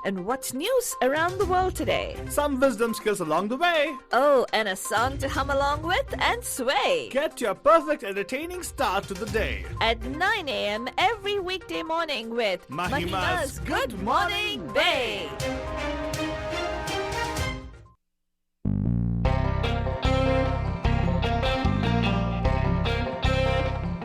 And what's news around the world today? Some wisdom skills along the way. Oh, and a song to hum along with and sway. Get your perfect entertaining start to the day. At 9 a.m. every weekday morning with Mahima's Good Morning Bay.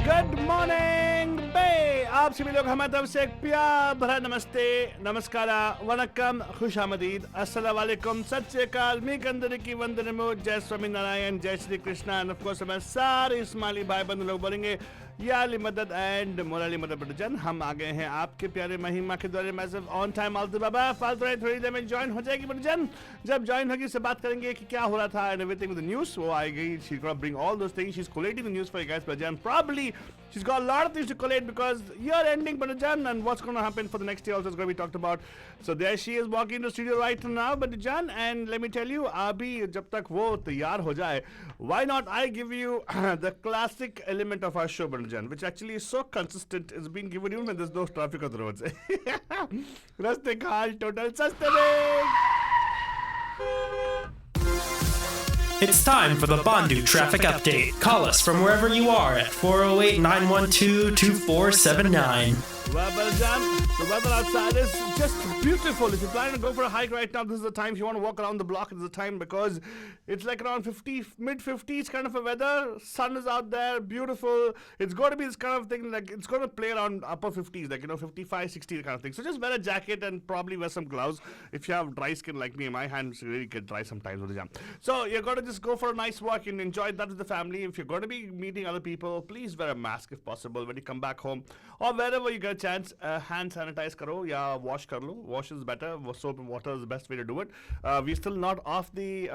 Good morning bay आप सभी लोग हमारी तरफ से एक प्यार भरा नमस्ते नमस्कार वनक्कम खुशामदीद अस्सलाम वालेकुम सत श्री अकाल मी कंदरी की वंदनमो जय स्वामी नारायण जय Shri Krishna end of course हमारे सारे इस्माइली भाई बंधु लोग बोलेंगे या अली मदद एंड मोराली मदद बटजन हम आ गए हैं आपके प्यारे महिमा के द्वारे मैसिव ऑन टाइम आलतू बाबा फालतू रहे थोड़ी देर में ज्वाइन हो जाएगी बटजन जब ज्वाइन होगी से बात करेंगे कि क्या हो रहा था and everything with the news वो आएगी she gonna bring all those things she is collating the news for you guys but then probably she's got a lot of things to collate because year ending Banajan and what's going to happen for the next year also is going to be talked about. So there she is walking into the studio right now Banajan and let me tell you abhi jab tak wo taiyar ho jaye why not I give you the classic element of our show Banajan which actually is so consistent is being given even when there's no traffic on the roads. Raste khal total saste mein. It's time for the Bandu Traffic Update. Call us from wherever you are at 408-912-2479. Well, Balajan, the weather outside is just beautiful. If you're planning to go for a hike right now, this is the time. If you want to walk around the block, it's the time because it's like around 50, mid-50s kind of a weather. Sun is out there, beautiful. It's going to be this kind of thing, like it's going to play around upper 50s, like, 55, 60 kind of thing. So just wear a jacket and probably wear some gloves. If you have dry skin like me, my hands really get dry sometimes. So you're going to just go for a nice walk and enjoy that with the family. If you're going to be meeting other people, please wear a mask if possible when you come back home or wherever you get a chance. Hand sanitize karo ya wash kar lo. Wash is better. Soap and water is the best way to do it. We're still not off the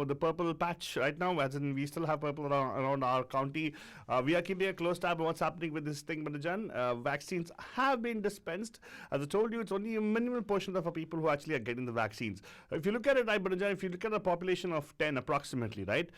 the purple patch right now, as in we still have purple around our county. We are keeping a close tab on what's happening with this thing, Banajan. Vaccines have been dispensed. As I told you, it's only a minimal portion of our people who actually are getting the vaccines. If you look at it, right, Banajan, if you look at a population of 10 approximately, right,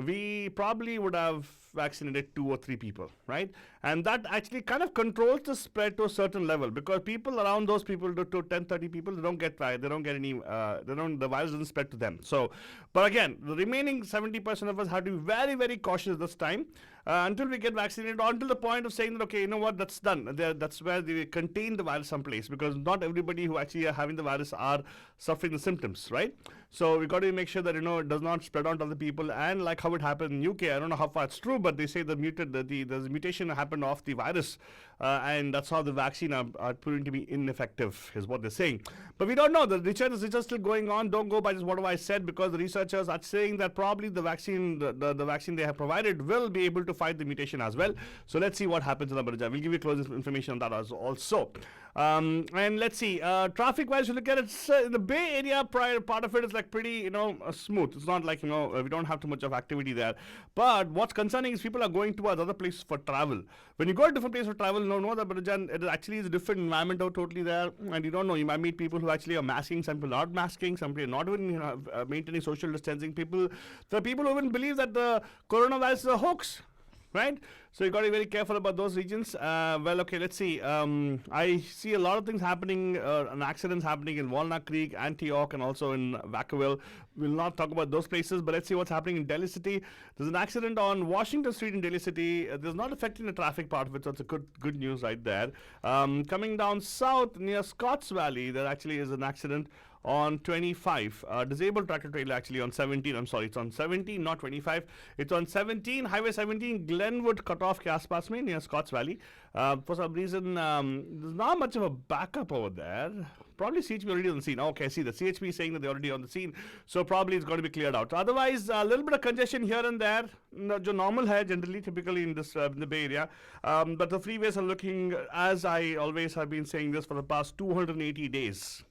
we probably would have vaccinated 2 or 3 people, right? And that actually kind of controls the spread to a certain level because people around those people to 10, 30 people, they don't get any, the virus doesn't spread to them. So, but again, the remaining 70% of us have to be very, very cautious this time until we get vaccinated or until the point of saying that, okay, you know what, that's done. That's where they contain the virus someplace because not everybody who actually are having the virus are suffering the symptoms, right? So we got to make sure that, it does not spread on to other people. And like how it happened in UK, I don't know how far it's true, but they say the mutation happened of the virus. And that's how the vaccine are proving to be ineffective, is what they're saying. But we don't know. The research is still going on. Don't go by just what I said because the researchers are saying that probably the vaccine, the vaccine they have provided will be able to fight the mutation as well. So let's see what happens in the Baraja. We'll give you close information on that also. And let's see. Traffic-wise, you look at it, in the Bay Area, part of it is like pretty, smooth. It's not like, we don't have too much of activity there. But what's concerning is people are going towards other places for travel. When you go to different places for travel, know that it actually is a different environment out totally there. And you don't know, you might meet people who actually are masking, some people not masking, some people not even maintaining social distancing. There are people who even believe that the coronavirus is a hoax. Right? So you got to be very careful about those regions. Well, okay, let's see. I see a lot of things happening, and accidents happening in Walnut Creek, Antioch, and also in Vacaville. We'll not talk about those places, but let's see what's happening in Delhi City. There's an accident on Washington Street in Delhi City. There's not affecting the traffic part of it, so it's a good news right there. Coming down south near Scotts Valley, there actually is an accident on 25. Disabled tractor trailer actually on 17. I'm sorry, it's on 17, not 25. It's on 17, Highway 17, Glenwood cutoff ke aaspaas mein near Scotts Valley. For some reason, there's not much of a backup over there. Probably CHP already on the scene. Okay, I see the CHP is saying that they're already on the scene. So probably it's going to be cleared out. Otherwise, a little bit of congestion here and there. Jo normal hai generally, typically in this in the Bay Area. But the freeways are looking, as I always have been saying this for the past 280 days.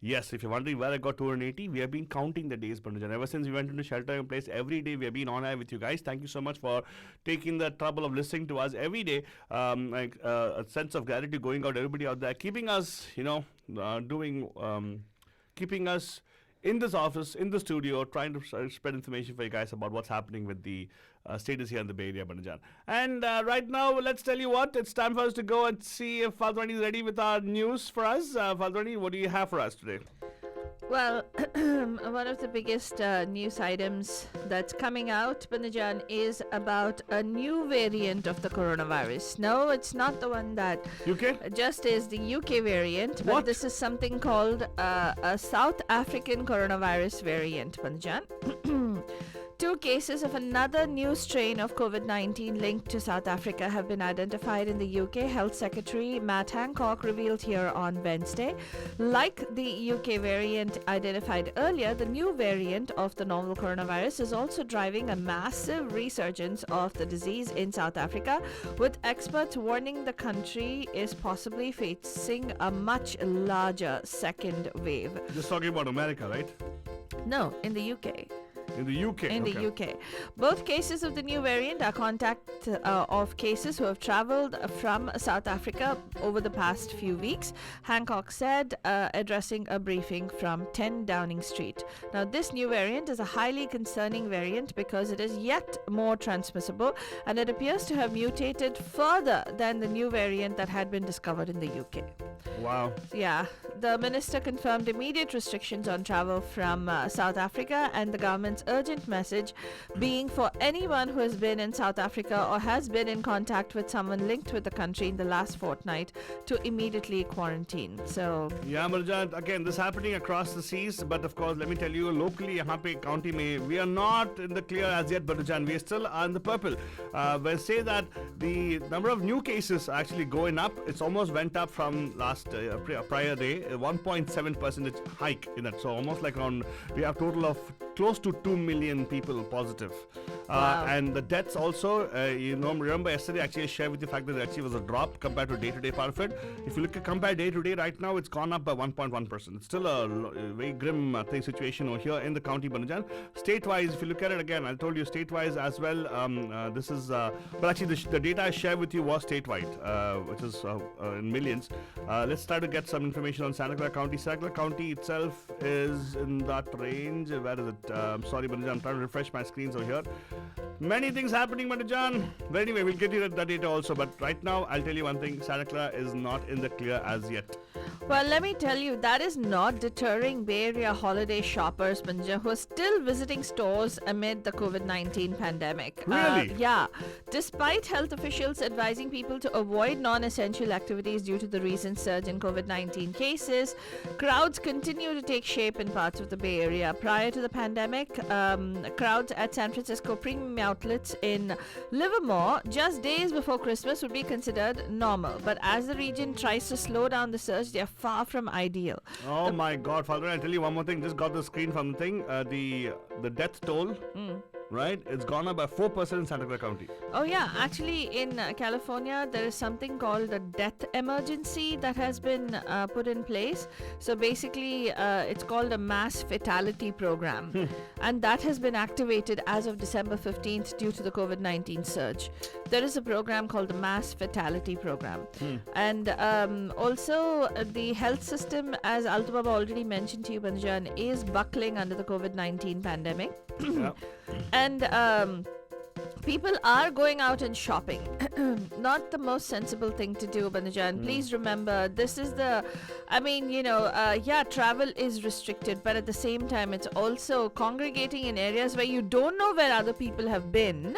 Yes, if you're wondering where I got 280, we have been counting the days, Pandajan. Ever since we went into shelter in place, every day we have been on air with you guys. Thank you so much for taking the trouble of listening to us every day. A sense of gratitude going out, everybody out there, keeping us, keeping us in this office, in the studio, trying to spread information for you guys about what's happening with the status here in the Bay Area, Banajan. And right now, let's tell you what, it's time for us to go and see if Faldrani is ready with our news for us. Faldrani, what do you have for us today? Well, one of the biggest news items that's coming out, Banajan, is about a new variant of the coronavirus. No, it's not the one that UK? just is the UK variant, but What? this is something called a South African coronavirus variant, Banajan. 2 cases of another new strain of COVID-19 linked to South Africa have been identified in the UK. Health Secretary Matt Hancock revealed here on Wednesday. Like the UK variant identified earlier, the new variant of the novel coronavirus is also driving a massive resurgence of the disease in South Africa, with experts warning the country is possibly facing a much larger second wave. Just talking about America, right? No, in the UK. In the UK. In the UK. Both cases of the new variant are contact of cases who have traveled from South Africa over the past few weeks, Hancock said, addressing a briefing from 10 Downing Street. Now, this new variant is a highly concerning variant because it is yet more transmissible, and it appears to have mutated further than the new variant that had been discovered in the UK. Wow. Yeah, the minister confirmed immediate restrictions on travel from South Africa, and the government's urgent message being for anyone who has been in South Africa or has been in contact with someone linked with the country in the last fortnight to immediately quarantine. So yeah, Marjan, again, this happening across the seas, but of course, let me tell you, locally, यहाँ पे county में, we are not in the clear as yet, Marjan. We are still in the purple. We say that the number of new cases are actually going up. It's almost went up from last prior day, 1.7% hike in that. So almost like around, we have total of close to 2 million people positive. Wow. And the deaths also, remember yesterday actually I shared with you the fact that there actually was a drop compared to day-to-day part of it. If you look at compare day-to-day right now, it's gone up by 1.1%. It's still a very grim situation over here in the county, Banajan. State-wise, if you look at it again, I told you state-wise as well, this is, but actually the data I shared with you was statewide, which is in millions. Let's try to get some information on Santa Clara County. Santa Clara County itself is in that range. Where is it? Sorry, Banajan, I'm trying to refresh my screens over here. Many things happening, Banajan. But anyway, we'll get you that data also. But right now, I'll tell you one thing. Santa Clara is not in the clear as yet. well, let me tell you, that is not deterring Bay Area holiday shoppers, Banja, who are still visiting stores amid the COVID-19 pandemic. Really? Yeah. Despite health officials advising people to avoid non-essential activities due to the recent surge in COVID-19 cases, crowds continue to take shape in parts of the Bay Area. Prior to the pandemic, crowds at San Francisco premium outlets in Livermore just days before Christmas would be considered normal. But as the region tries to slow down the surge, they are far from ideal. Oh my God, Father! I'll tell you one more thing. Just got the screen from the thing. The death toll. Right, it's gone up by 4% in Santa Clara County. Oh yeah, actually in California there is something called a death emergency that has been put in place. So basically it's called a mass fatality program, and that has been activated as of December 15th due to the COVID-19 surge. There is a program called the mass fatality program, and also the health system, as Altubaba already mentioned to you, Banjan, is buckling under the COVID-19 pandemic. Yeah. And people are going out and shopping. Not the most sensible thing to do, Banajan. Please remember, this is the, travel is restricted, but at the same time, it's also congregating in areas where you don't know where other people have been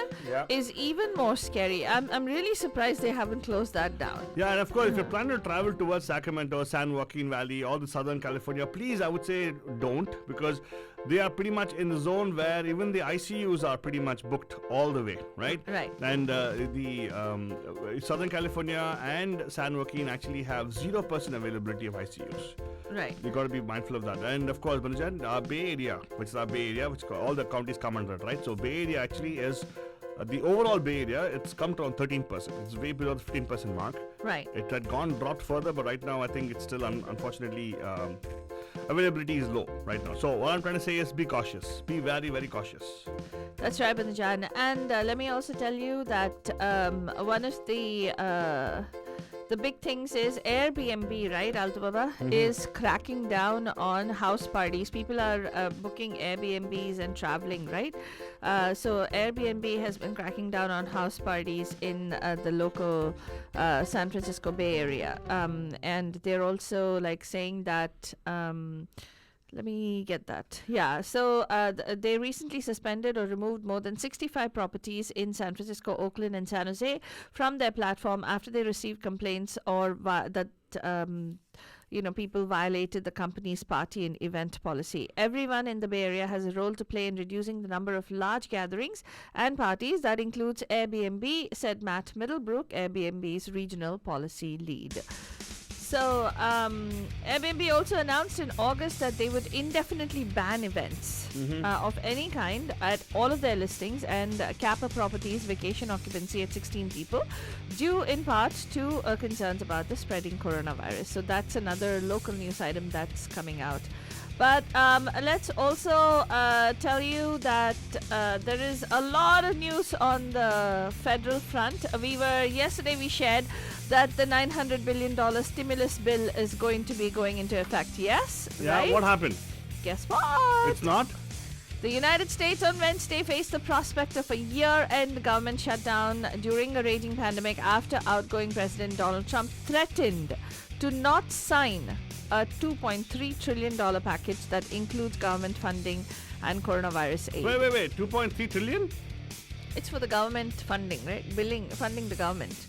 is even more scary. I'm really surprised they haven't closed that down. Yeah, and of course, if you're planning to travel towards Sacramento, San Joaquin Valley, or the Southern California, please, I would say don't, because they are pretty much in the zone where even the ICUs are pretty much booked all the way, right? Right. And the Southern California and San Joaquin actually have 0% availability of ICUs. Right. You got to be mindful of that. And of course, Banajan, our Bay Area, which is our Bay Area, which all the counties come under it, right? So Bay Area actually is the overall Bay Area, it's come to around 13%. It's way below the 15% mark. Right. It had dropped further, but right now I think it's still unfortunately availability is low right now. So what I'm trying to say is be cautious. Be very, very cautious. That's right, Banajan. And let me also tell you that one of the the big things is Airbnb, right, Altubaba, is cracking down on house parties. People are booking Airbnbs and traveling, right? So Airbnb has been cracking down on house parties in the local San Francisco Bay Area. And they're also like saying that... let me get that. Yeah, so they recently suspended or removed more than 65 properties in San Francisco, Oakland, and San Jose from their platform after they received complaints or that people violated the company's party and event policy. Everyone in the Bay Area has a role to play in reducing the number of large gatherings and parties. That includes Airbnb, said Matt Middlebrook, Airbnb's regional policy lead. So, Airbnb also announced in August that they would indefinitely ban events of any kind at all of their listings and cap a property's vacation occupancy at 16 people, due in part to concerns about the spreading coronavirus. So that's another local news item that's coming out. But let's also tell you that there is a lot of news on the federal front. Yesterday we shared that the $900 billion stimulus bill is going to be going into effect. Yes? Yeah, right? what happened? Guess what? It's not? The United States on Wednesday faced the prospect of a year-end government shutdown during a raging pandemic after outgoing President Donald Trump threatened to not sign a $2.3 trillion package that includes government funding and coronavirus aid. Wait. 2.3 trillion? It's for the government funding, right? Funding the government.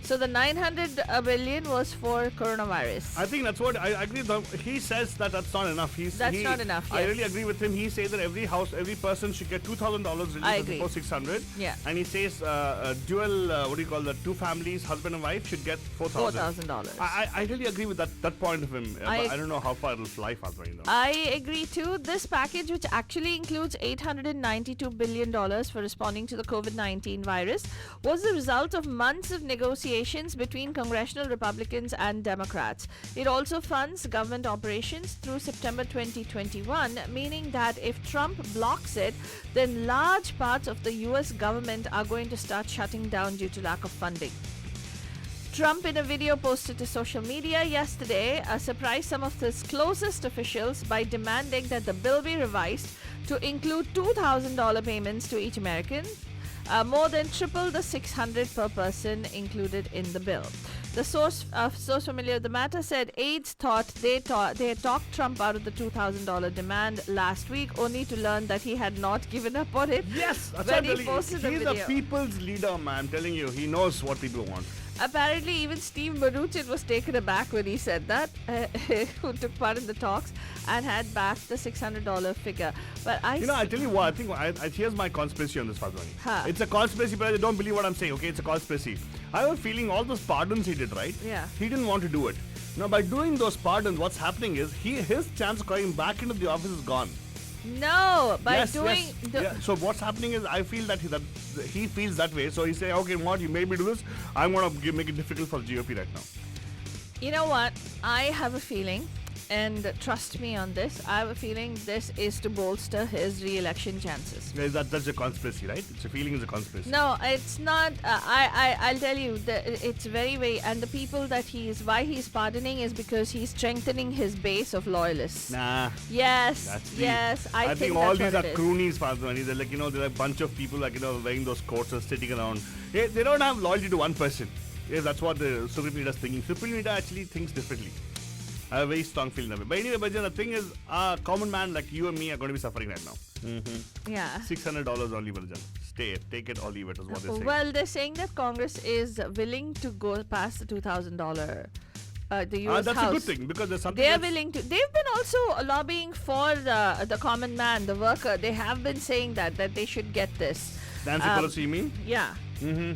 So the 900 billion was for coronavirus. I think that's what I agree with. He says that that's not enough. That's not enough. Yes. I really agree with him. He says that every person should get $2,000 relief before $600. Yeah. And he says two families, husband and wife, should get $4,000. I really agree with that point of him. I don't know how far it'll fly fast right now. I agree too. This package, which actually includes $892 billion for responding to the COVID-19 virus, was the result of months of negotiations between congressional Republicans and Democrats. It also funds government operations through September 2021, meaning that if Trump blocks it, then large parts of the US government are going to start shutting down due to lack of funding. Trump, in a video posted to social media yesterday, surprised some of his closest officials by demanding that the bill be revised to include $2,000 payments to each American, more than triple the $600 per person included in the bill. The source familiar with the matter said aides thought they had talked Trump out of the $2,000 demand last week, only to learn that he had not given up on it. Yes, that's when he posted the video. He's a people's leader, man. I'm telling you, he knows what people want. Apparently, even Steve Mnuchin was taken aback when he said that, who took part in the talks and had backed the $600 figure. But I tell you what, I think here's my conspiracy on this, Fadwani. It's a conspiracy, but I don't believe what I'm saying, okay? It's a conspiracy. I have a feeling all those pardons he did, right? Yeah. He didn't want to do it. Now, by doing those pardons, what's happening is his chance of going back into the office is gone. No, So what's happening is I feel that he feels that way. So he say, okay, what you made me do this. I'm gonna make it difficult for GOP right now. You know what? I have a feeling, and trust me on this, I have a feeling this is to bolster his re-election chances. Yeah, that's a conspiracy, right? It's a feeling is a conspiracy. No, it's not. I'll tell you, it's very, and the people that why he's pardoning is because he's strengthening his base of loyalists. Nah. Yes. I think all that's these what are it is. croonies, Fadwani. They're they're a bunch of people wearing those coats and sitting around. They don't have loyalty to one person. Yeah, that's what the Supreme Leader is thinking. Supreme Leader actually thinks differently. I have a very strong feeling of it. But anyway, the thing is, a common man like you and me are going to be suffering right now. Yeah. $600 only, Balajan. Take it or leave it is what they're saying. Well, they're saying that Congress is willing to go past the $2,000. The U.S. That's House. a good thing because there's something. They are willing to. They've been also lobbying for the common man, the worker. They have been saying that they should get this. Nancy Pelosi, you mean? Yeah.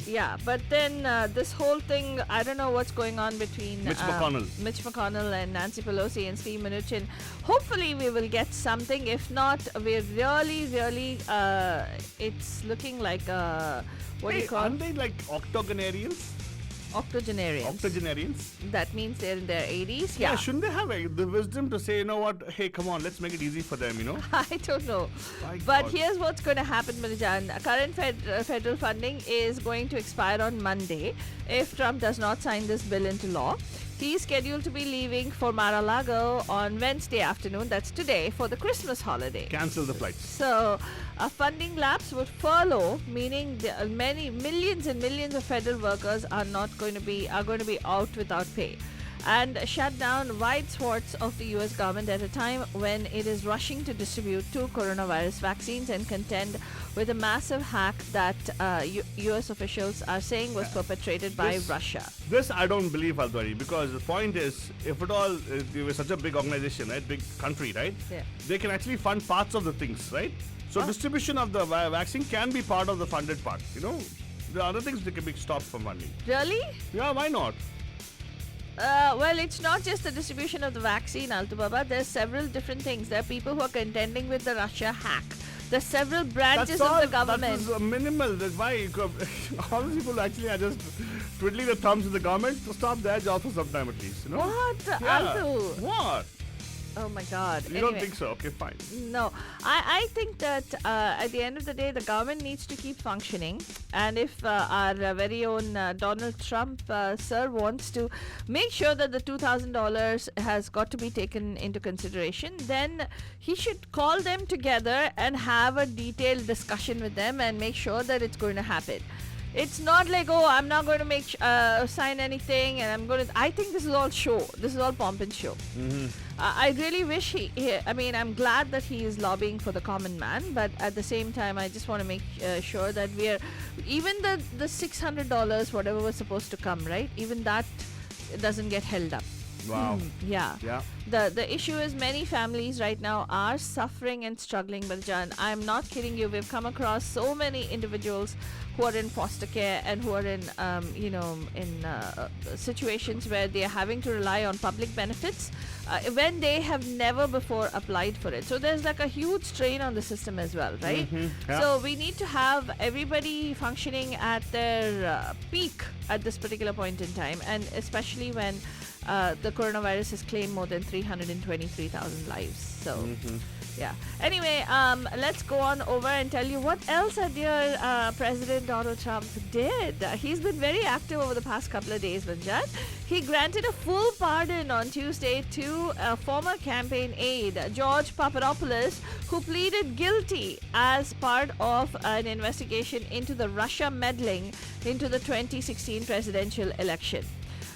Yeah, but then this whole thing, I don't know what's going on between Mitch McConnell and Nancy Pelosi and Steve Mnuchin. Hopefully we will get something. If not, we're really, it's looking like what do you call? Aren't they like octogenarians? Octogenarians. Octogenarians. That means they're in their 80s. Yeah, shouldn't they have the wisdom to say, you know what, hey, come on, let's make it easy for them, you know? I don't know. My But God. here's what's going to happen, Milijan. Current federal funding is going to expire on Monday if Trump does not sign this bill into law. He's scheduled to be leaving for Mar-a-Lago on Wednesday afternoon, that's today, for the Christmas holiday. Cancel the flights. So, a funding lapse would furlough, meaning many millions and millions of federal workers are going to be out without pay, and shut down wide swaths of the U.S. government at a time when it is rushing to distribute 2 coronavirus vaccines and contend with a massive hack that U.S. officials are saying was perpetrated by Russia. This I don't believe, Aldwari, because the point is, if at all, they were such a big organization, right, big country, right, Yeah. they can actually fund parts of the things, right? So distribution of the vaccine can be part of the funded part, you know? The other things they can be stopped from funding. Really? Yeah, why not? Well, it's not just the distribution of the vaccine, Altu Baba. There's several different things. There are people who are contending with the Russia hack. There's several branches of the government. That is minimal. That's why all these people actually are just twiddling their thumbs in the government to stop their job for some time at least, you know? What, Yeah. Altu? What? Oh my God. You don't think so? Okay, fine. No, I think that at the end of the day, the government needs to keep functioning. And if our very own Donald Trump, sir, wants to make sure that the $2,000 has got to be taken into consideration, then he should call them together and have a detailed discussion with them and make sure that it's going to happen. It's not like, oh, I'm not going to sign anything, and I think this is all show. This is all pomp and show. I really wish I'm glad that he is lobbying for the common man, but at the same time, I just want to make sure that even the $600, whatever was supposed to come, right? Even that doesn't get held up. Wow. Yeah. Yeah. The issue is many families right now are suffering and struggling, Baljan. I'm not kidding you. We've come across so many individuals who are in foster care and who are in situations where they are having to rely on public benefits when they have never before applied for it. So there's like a huge strain on the system as well, right? Yeah. So we need to have everybody functioning at their peak at this particular point in time, and especially when the coronavirus has claimed more than 323,000 lives. So, yeah. Anyway, let's go on over and tell you what else our dear President Donald Trump did. He's been very active over the past couple of days, Vanjan. He granted a full pardon on Tuesday to a former campaign aide, George Papadopoulos, who pleaded guilty as part of an investigation into the Russia meddling into the 2016 presidential election.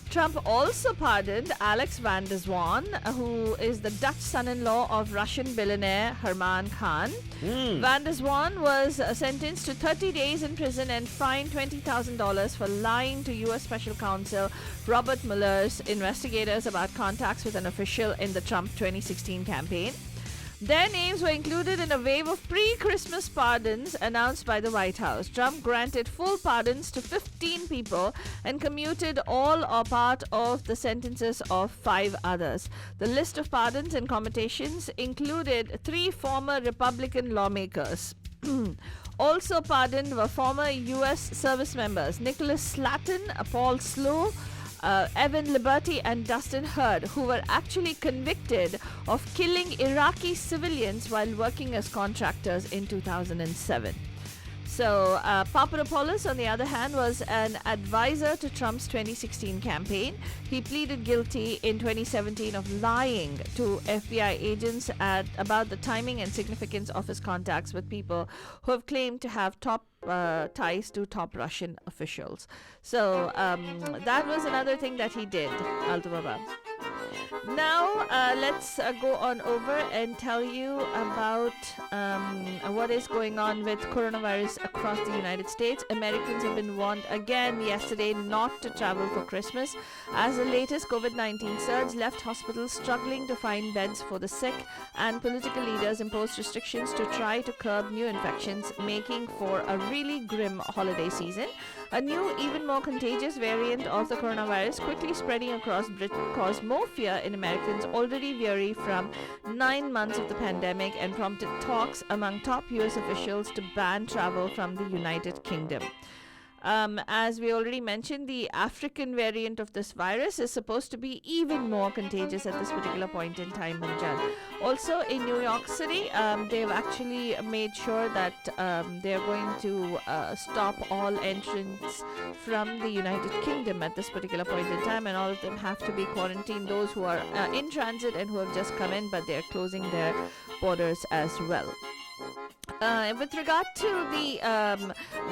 Trump also pardoned Alex van der Zwaan, who is the Dutch son-in-law of Russian billionaire Herman Khan. Van der Zwaan was sentenced to 30 days in prison and fined $20,000 for lying to U.S. Special Counsel Robert Mueller's investigators about contacts with an official in the Trump 2016 campaign. Their names were included in a wave of pre-Christmas pardons announced by the White House. Trump granted full pardons to 15 people and commuted all or part of the sentences of 5 others. The list of pardons and commutations included 3 former Republican lawmakers. Also pardoned were former U.S. service members Nicholas Slatton, Paul Slow, Evan Liberty and Dustin Hurd, who were actually convicted of killing Iraqi civilians while working as contractors in 2007. So, Papadopoulos, on the other hand, was an advisor to Trump's 2016 campaign. He pleaded guilty in 2017 of lying to FBI agents about the timing and significance of his contacts with people who have claimed to have ties to top Russian officials. So, that was another thing that he did, Altubaba. Now, let's go on over and tell you about what is going on with coronavirus across the United States. Americans have been warned again yesterday not to travel for Christmas as the latest COVID-19 surge left hospitals struggling to find beds for the sick, and political leaders imposed restrictions to try to curb new infections, making for a really grim holiday season. A new, even more contagious variant of the coronavirus quickly spreading across Britain caused more fear in Americans already weary from 9 months of the pandemic and prompted talks among top US officials to ban travel from the United Kingdom. As we already mentioned, the African variant of this virus is supposed to be even more contagious at this particular point in time, Manjan. Also, in New York City, they've actually made sure that they're going to stop all entrants from the United Kingdom at this particular point in time, and all of them have to be quarantined. Those who are in transit and who have just come in, but they're closing their borders as well. With regard to the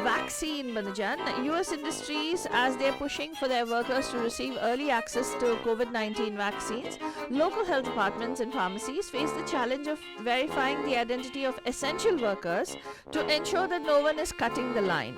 vaccine, Banajan, US industries, as they're pushing for their workers to receive early access to COVID-19 vaccines, local health departments and pharmacies face the challenge of verifying the identity of essential workers to ensure that no one is cutting the line.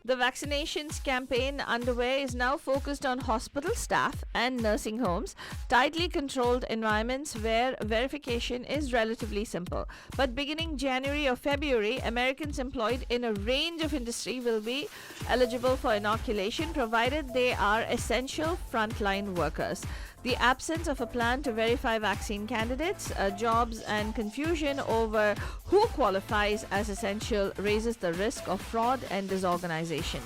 The vaccinations campaign underway is now focused on hospital staff and nursing homes, tightly controlled environments where verification is relatively simple. But beginning January or February, Americans employed in a range of industry will be eligible for inoculation provided they are essential frontline workers. The absence of a plan to verify vaccine candidates, jobs, and confusion over who qualifies as essential raises the risk of fraud and disorganization.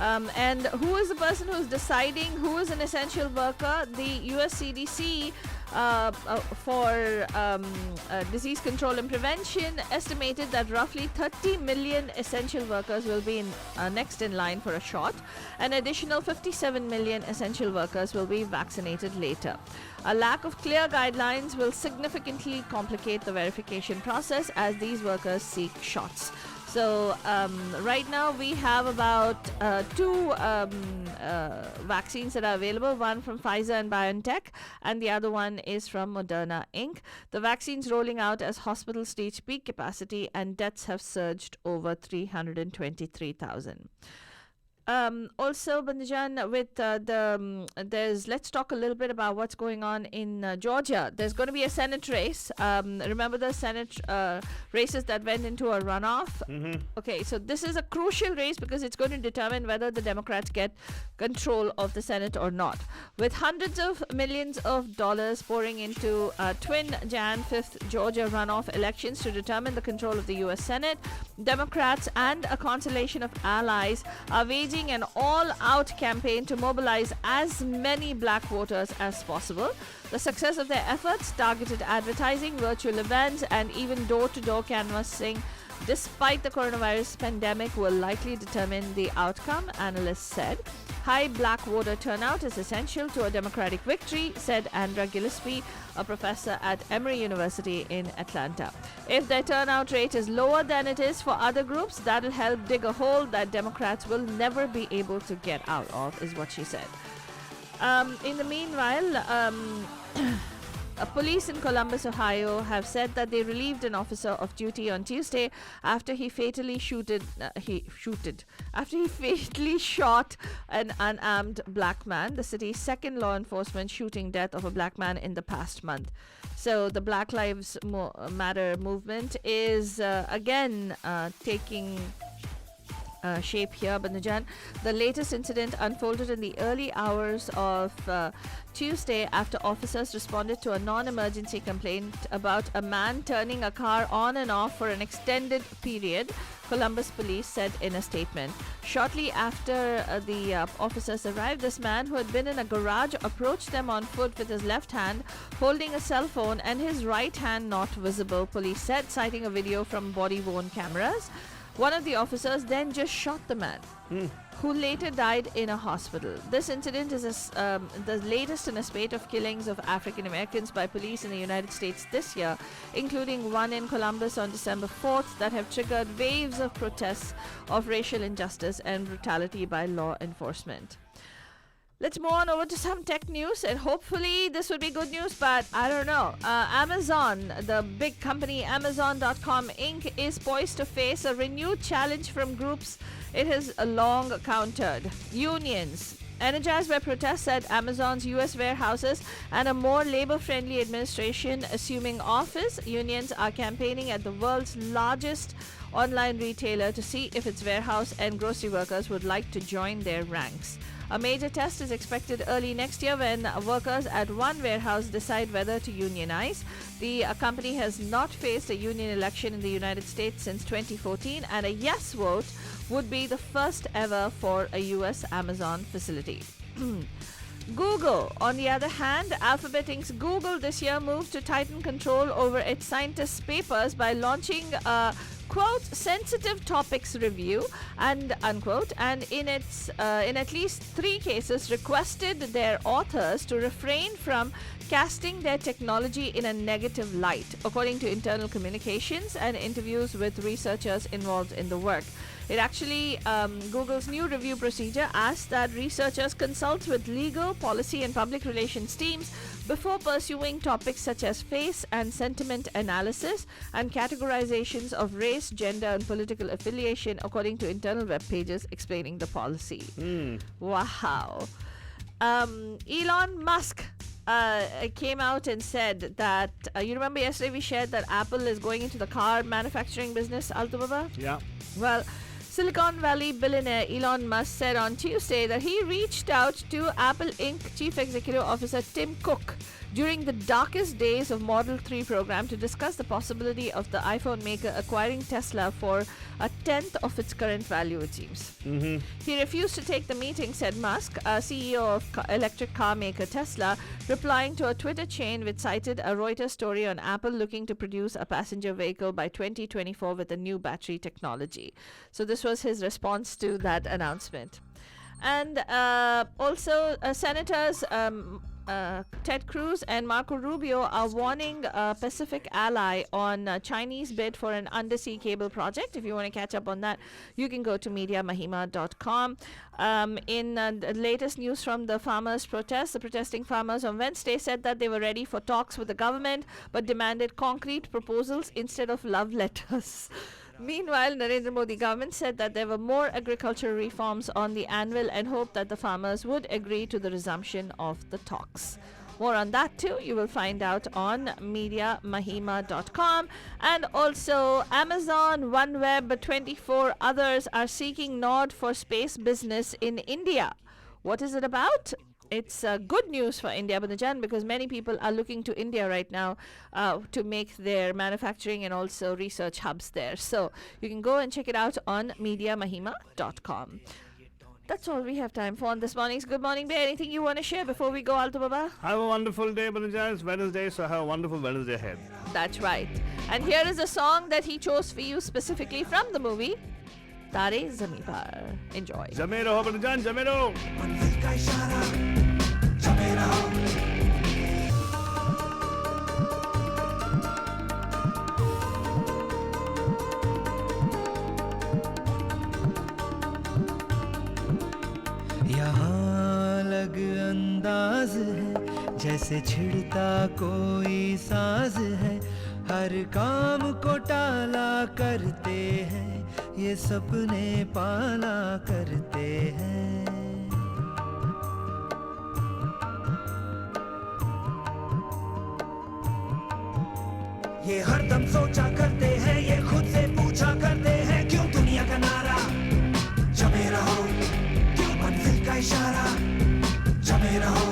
And who is the person who is deciding who is an essential worker? The US CDC for disease control and prevention estimated that roughly 30 million essential workers will be next in line for a shot. An additional 57 million essential workers will be vaccinated later. A lack of clear guidelines will significantly complicate the verification process as these workers seek shots. So right now we have about two vaccines that are available, one from Pfizer and BioNTech, and the other one is from Moderna Inc. The vaccines rolling out as hospitals reach peak capacity and deaths have surged over 323,000. Also, Bandajan, with let's talk a little bit about what's going on in Georgia. There's going to be a Senate race. Remember the Senate races that went into a runoff? Okay, so this is a crucial race because it's going to determine whether the Democrats get control of the Senate or not. With hundreds of millions of dollars pouring into twin Jan 5th Georgia runoff elections to determine the control of the U.S. Senate, Democrats and a constellation of allies are waging an all-out campaign to mobilize as many black voters as possible. The success of their efforts, targeted advertising, virtual events, and even door-to-door canvassing despite the coronavirus pandemic will likely determine the outcome, analysts said. High black voter turnout is essential to a Democratic victory, said Andra Gillespie, a professor at Emory University in Atlanta. If their turnout rate is lower than it is for other groups, that'll help dig a hole that Democrats will never be able to get out of, is what she said. In the meanwhile, police in Columbus, Ohio have said that they relieved an officer of duty on Tuesday after he fatally shot an unarmed black man, the city's second law enforcement shooting death of a black man in the past month. So the Black Lives Matter movement is again taking shape here, Bandajan. The latest incident unfolded in the early hours of Tuesday after officers responded to a non-emergency complaint about a man turning a car on and off for an extended period, Columbus police said in a statement. Shortly after the officers arrived, this man, who had been in a garage, approached them on foot with his left hand holding a cell phone and his right hand not visible, police said, citing a video from body-worn cameras. One of the officers then just shot the man, who later died in a hospital. This incident is the latest in a spate of killings of African Americans by police in the United States this year, including one in Columbus on December 4th that have triggered waves of protests of racial injustice and brutality by law enforcement. Let's move on over to some tech news, and hopefully this will be good news, but I don't know. Amazon, the big company Amazon.com Inc. is poised to face a renewed challenge from groups it has long countered. Unions. Energized by protests at Amazon's U.S. warehouses and a more labor-friendly administration assuming office, unions are campaigning at the world's largest online retailer to see if its warehouse and grocery workers would like to join their ranks. A major test is expected early next year when workers at one warehouse decide whether to unionize. The company has not faced a union election in the United States since 2014, and a yes vote would be the first ever for a US Amazon facility. Google, on the other hand, Alphabet Inc.'s Google this year moved to tighten control over its scientists' papers by launching a quote sensitive topics review and unquote, and in at least 3 cases requested their authors to refrain from casting their technology in a negative light, according to internal communications and interviews with researchers involved in the work. It actually, Google's new review procedure asks that researchers consult with legal, policy, and public relations teams before pursuing topics such as face and sentiment analysis and categorizations of race, gender, and political affiliation, according to internal web pages explaining the policy. Wow. Elon Musk came out and said that, you remember yesterday we shared that Apple is going into the car manufacturing business, Altubaba? Yeah. Well, Silicon Valley billionaire Elon Musk said on Tuesday that he reached out to Apple Inc. Chief Executive Officer Tim Cook during the darkest days of Model 3 program to discuss the possibility of the iPhone maker acquiring Tesla for a tenth of its current value, it seems. He refused to take the meeting, said Musk, CEO of electric car maker Tesla, replying to a Twitter chain which cited a Reuters story on Apple looking to produce a passenger vehicle by 2024 with a new battery technology. So this was his response to that announcement. And also Senators Ted Cruz and Marco Rubio are warning a Pacific ally on a Chinese bid for an undersea cable project. If you want to catch up on that, you can go to mediamahima.com. In the latest news from the farmers' protest, the protesting farmers on Wednesday said that they were ready for talks with the government but demanded concrete proposals instead of love letters. Meanwhile, Narendra Modi government said that there were more agricultural reforms on the anvil and hoped that the farmers would agree to the resumption of the talks. More on that too, you will find out on mediamahima.com. And also, Amazon, OneWeb, but 24 others are seeking nod for space business in India. What is it about? It's good news for India, Banajan, because many people are looking to India right now to make their manufacturing and also research hubs there. So you can go and check it out on mediamahima.com. That's all we have time for on this morning's Good Morning Bay. Anything you want to share before we go, Alto Baba? Have a wonderful day, Banajan. It's Wednesday, so have a wonderful Wednesday ahead. That's right. And here is a song that he chose for you specifically from the movie Tare Zameen Par. Enjoy. Jame raho, Banajan, jame raho. यहाँ लग अंदाज है जैसे छिड़ता कोई साज है हर काम को टाला करते हैं ये सपने पाला करते हैं ये हरदम सोचा करते हैं ये खुद से पूछा करते हैं क्यों दुनिया का नारा जमे रहो क्यों मंजिल का इशारा जमे रहो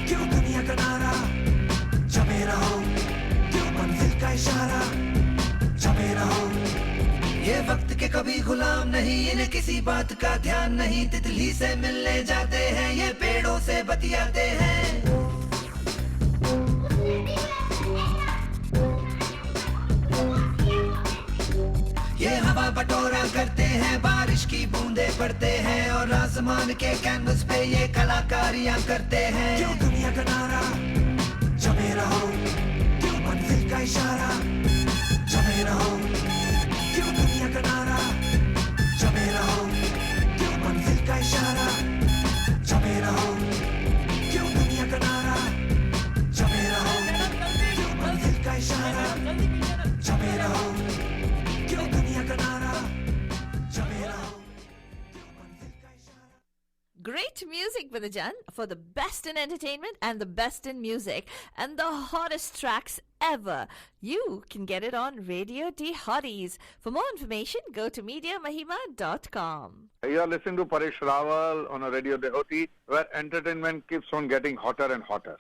क्यों दुनिया का नारा जमे रहो क्यों मंजिल का इशारा जमे रहो ये वक्त के कभी गुलाम नहीं इन्हें किसी बात का ध्यान नहीं तितली से मिलने जाते हैं ये पेड़ों से बतियाते हैं ये हवा बटोरा करते हैं बारिश की बूंदें पड़ते हैं और आसमान के कैनवस पे ये कलाकारियां करते हैं क्यों दुनिया का नारा जमे रहो क्यों मंजिल का इशारा जमे रहो क्यों दुनिया का नारा जमे रहो क्यों मंजिल का इशारा जमे रहो क्यों दुनिया का नारा जमे रहो क्यों मंजिल का इशारा जमे रहो क्यों दुनिया का नारा जमे रहो क्यों मंजिल का इशारा Great right music, Vanajan, for the best in entertainment and the best in music and the hottest tracks ever. You can get it on Radio D Hotties. For more information, go to MediaMahima.com. You are listening to Paresh Rawal on a Radio Day280, where entertainment keeps on getting hotter and hotter.